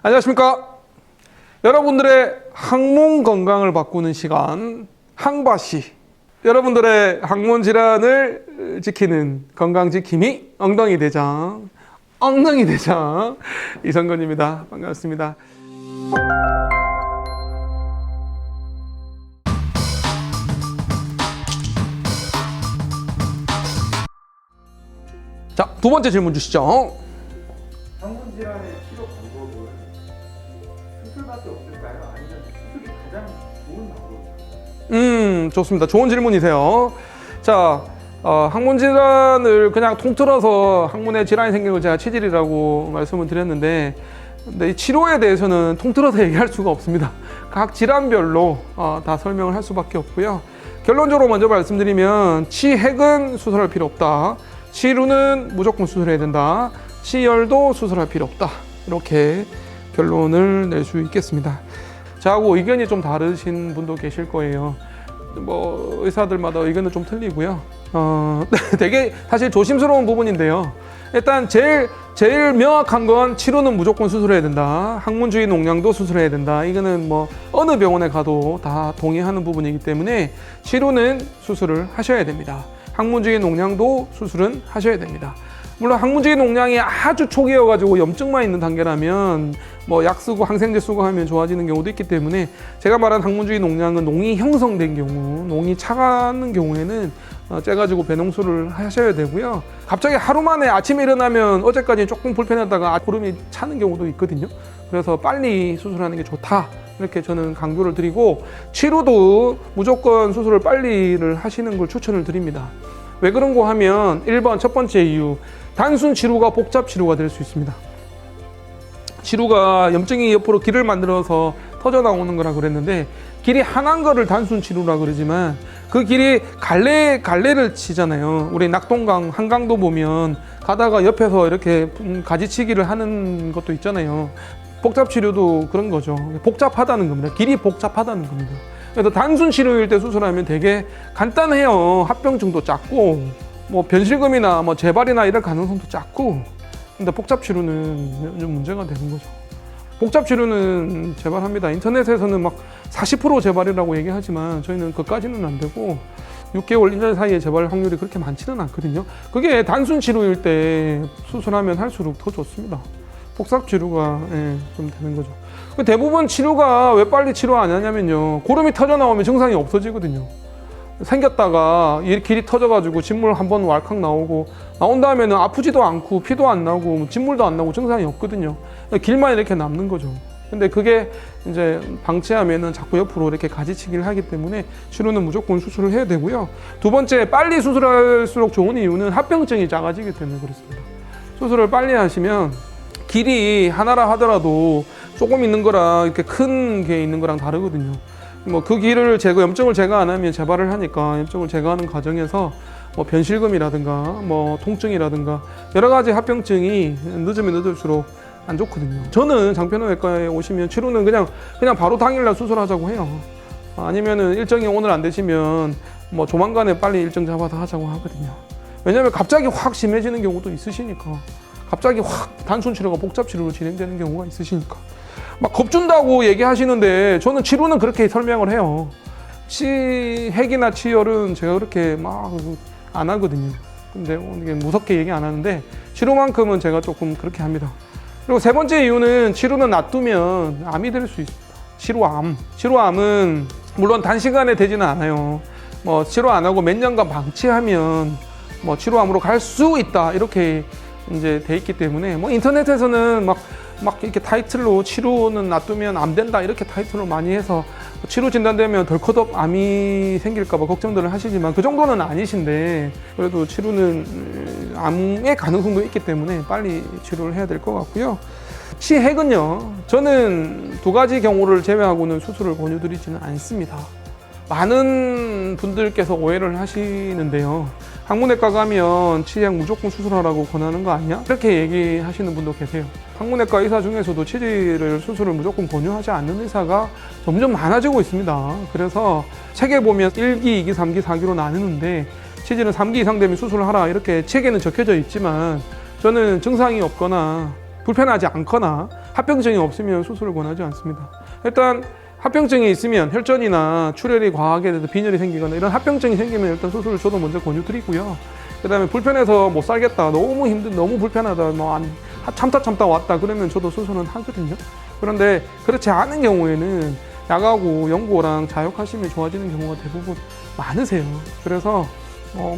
안녕하십니까. 여러분들의 항문 건강을 바꾸는 시간 항바시. 여러분들의 항문 질환을 지키는 건강지킴이 엉덩이 대장 이성근입니다. 반갑습니다. 자, 두 번째 질문 주시죠. 항문 질환의 치료 방법은 수술밖에 없을까요? 아니면 수술이 가장 좋은 방법일까요? 좋습니다. 좋은 질문이세요. 자, 항문 질환을 그냥 통틀어서 항문에 질환이 생긴 걸 제가 치질이라고 말씀을 드렸는데, 근데 이 치료에 대해서는 통틀어서 얘기할 수가 없습니다. 각 질환별로 다 설명을 할 수밖에 없고요. 결론적으로 먼저 말씀드리면 치핵은 수술할 필요 없다. 치루는 무조건 수술해야 된다. 치열도 수술할 필요 없다. 이렇게 결론을 낼 수 있겠습니다. 저하고 의견이 좀 다르신 분도 계실 거예요. 뭐 의사들마다 의견은 좀 틀리고요. 되게 사실 조심스러운 부분인데요. 일단 제일 명확한 건 치료는 무조건 수술해야 된다. 항문 주위 농양도 수술해야 된다. 이거는 뭐 어느 병원에 가도 다 동의하는 부분이기 때문에 치료는 수술을 하셔야 됩니다. 항문 주위 농양도 수술은 하셔야 됩니다. 물론 항문 주위 농양이 아주 초기여가지고 염증만 있는 단계라면 뭐 약 쓰고 항생제 쓰고 하면 좋아지는 경우도 있기 때문에, 제가 말한 항문 주위 농양은 농이 형성된 경우, 농이 차가는 경우에는 째가지고 배농수를 하셔야 되고요. 갑자기 하루 만에 아침에 일어나면 어제까지 조금 불편했다가 고름이 차는 경우도 있거든요. 그래서 빨리 수술하는 게 좋다, 이렇게 저는 강조를 드리고, 치료도 무조건 수술을 빨리를 하시는 걸 추천을 드립니다. 왜 그런고 하면 1번 첫 번째 이유, 단순 치료가 복잡 치료가 될 수 있습니다. 치료가 염증이 옆으로 길을 만들어서 터져 나오는 거라 그랬는데, 길이 하나인 거를 단순 치료라 그러지만 그 길이 갈래를 치잖아요. 우리 낙동강 한강도 보면 가다가 옆에서 이렇게 가지치기를 하는 것도 있잖아요. 복잡 치료도 그런 거죠. 복잡하다는 겁니다. 길이 복잡하다는 겁니다. 그래서 단순 치료일 때 수술하면 되게 간단해요. 합병증도 작고 뭐 변실금이나 뭐 재발이나 이럴 가능성도 작고. 근데 복잡 치료는 좀 문제가 되는 거죠. 복잡 치료는 재발합니다. 인터넷에서는 막 40% 재발이라고 얘기하지만 저희는 그까지는 안 되고 6개월, 1년 사이에 재발 확률이 그렇게 많지는 않거든요. 그게 단순 치료일 때 수술하면 할수록 더 좋습니다. 복잡 치료가 좀 되는 거죠. 대부분 치료가 왜 빨리 치료 안 하냐면요, 고름이 터져 나오면 증상이 없어지거든요. 생겼다가 이 길이 터져가지고 진물 한번 왈칵 나온 다음에는 아프지도 않고 피도 안 나고 진물도 안 나고 증상이 없거든요. 길만 이렇게 남는 거죠. 근데 그게 이제 방치하면은 자꾸 옆으로 이렇게 가지치기를 하기 때문에 치료는 무조건 수술을 해야 되고요. 두 번째, 빨리 수술할수록 좋은 이유는 합병증이 작아지기 때문에 그렇습니다. 수술을 빨리 하시면 길이 하나라 하더라도 조금 있는 거랑 이렇게 큰 게 있는 거랑 다르거든요. 뭐 그 길을 염증을 제거 안 하면 재발을 하니까 염증을 제거하는 과정에서 뭐 변실금이라든가 뭐 통증이라든가 여러 가지 합병증이 늦으면 늦을수록 안 좋거든요. 저는 장편외과에 오시면 치료는 그냥 바로 당일날 수술하자고 해요. 아니면은 일정이 오늘 안 되시면 뭐 조만간에 빨리 일정 잡아서 하자고 하거든요. 왜냐면 갑자기 확 심해지는 경우도 있으시니까. 갑자기 확 단순 치료가 복잡 치료로 진행되는 경우가 있으시니까. 막 겁준다고 얘기하시는데 저는 치료는 그렇게 설명을 해요. 치핵이나 치열은 제가 그렇게 막 안 하거든요. 근데 이게 무섭게 얘기 안 하는데 치료만큼은 제가 조금 그렇게 합니다. 그리고 세 번째 이유는 치료는 놔두면 암이 될 수 있습니다. 치료암은 물론 단시간에 되지는 않아요. 뭐 치료 안 하고 몇 년간 방치하면 뭐 치료암으로 갈 수 있다, 이렇게 이제 돼 있기 때문에, 뭐 인터넷에서는 막 이렇게 타이틀로 치료는 놔두면 암 된다, 이렇게 타이틀로 많이 해서 치료 진단되면 덜커덕 암이 생길까봐 걱정들을 하시지만 그 정도는 아니신데, 그래도 치료는 암의 가능성도 있기 때문에 빨리 치료를 해야 될 것 같고요. 치핵은요, 저는 두 가지 경우를 제외하고는 수술을 권유드리지는 않습니다. 많은 분들께서 오해를 하시는데요. 항문외과 가면 치핵 무조건 수술하라고 권하는 거 아니야? 이렇게 얘기하시는 분도 계세요. 항문외과 의사 중에서도 치질을 수술을 무조건 권유하지 않는 의사가 점점 많아지고 있습니다. 그래서 책에 보면 1기, 2기, 3기, 4기로 나누는데 치질은 3기 이상 되면 수술을 하라, 이렇게 책에는 적혀져 있지만 저는 증상이 없거나 불편하지 않거나 합병증이 없으면 수술을 권하지 않습니다. 일단 합병증이 있으면 혈전이나 출혈이 과하게 돼서 빈혈이 생기거나 이런 합병증이 생기면 일단 수술을 저도 먼저 권유드리고요. 그다음에 불편해서 못 살겠다, 너무 힘든, 너무 불편하다, 참다 왔다 그러면 저도 수술은 하거든요. 그런데 그렇지 않은 경우에는 약하고 연고랑 자욕하시면 좋아지는 경우가 대부분 많으세요. 그래서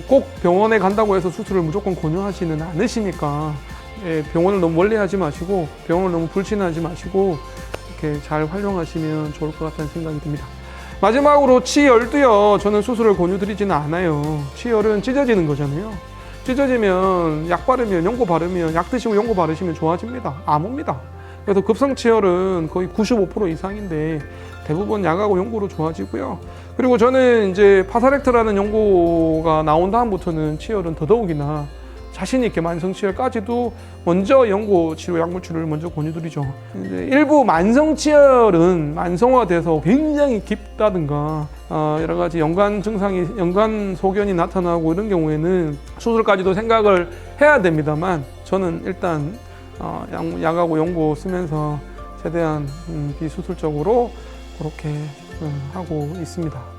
꼭 병원에 간다고 해서 수술을 무조건 권유하지는 않으시니까 병원을 너무 멀리 하지 마시고 병원을 너무 불친하지 마시고 이렇게 잘 활용하시면 좋을 것 같다는 생각이 듭니다. 마지막으로 치열도요. 저는 수술을 권유드리지는 않아요. 치열은 찢어지는 거잖아요. 찢어지면 약 바르면 연고 바르면 약 드시고 연고 바르시면 좋아집니다. 아무입니다. 그래서 급성치열은 거의 95% 이상인데 대부분 약하고 연고로 좋아지고요. 그리고 저는 이제 파사렉트라는 연고가 나온 다음부터는 치열은 더더욱이나 자신 있게 만성치열까지도 먼저 연고 치료, 약물 치료를 먼저 권유드리죠. 이제 일부 만성치열은 만성화돼서 굉장히 깊다든가 여러 가지 연관 증상이, 연관 소견이 나타나고 이런 경우에는 수술까지도 생각을 해야 됩니다만 저는 일단 약하고 연고 쓰면서 최대한 비수술적으로 그렇게 하고 있습니다.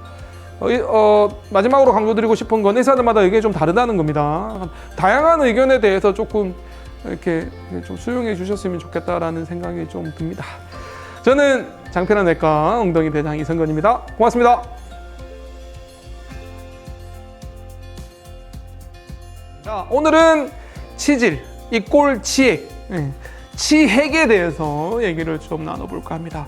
마지막으로 강조드리고 싶은 건 의사들마다 의견이 좀 다르다는 겁니다. 다양한 의견에 대해서 조금 이렇게 좀 수용해 주셨으면 좋겠다라는 생각이 좀 듭니다. 저는 장편한 내과 엉덩이 대장 이성근입니다. 고맙습니다. 자, 오늘은 치질, 이꼴 치액, 치핵에 대해서 얘기를 좀 나눠볼까 합니다.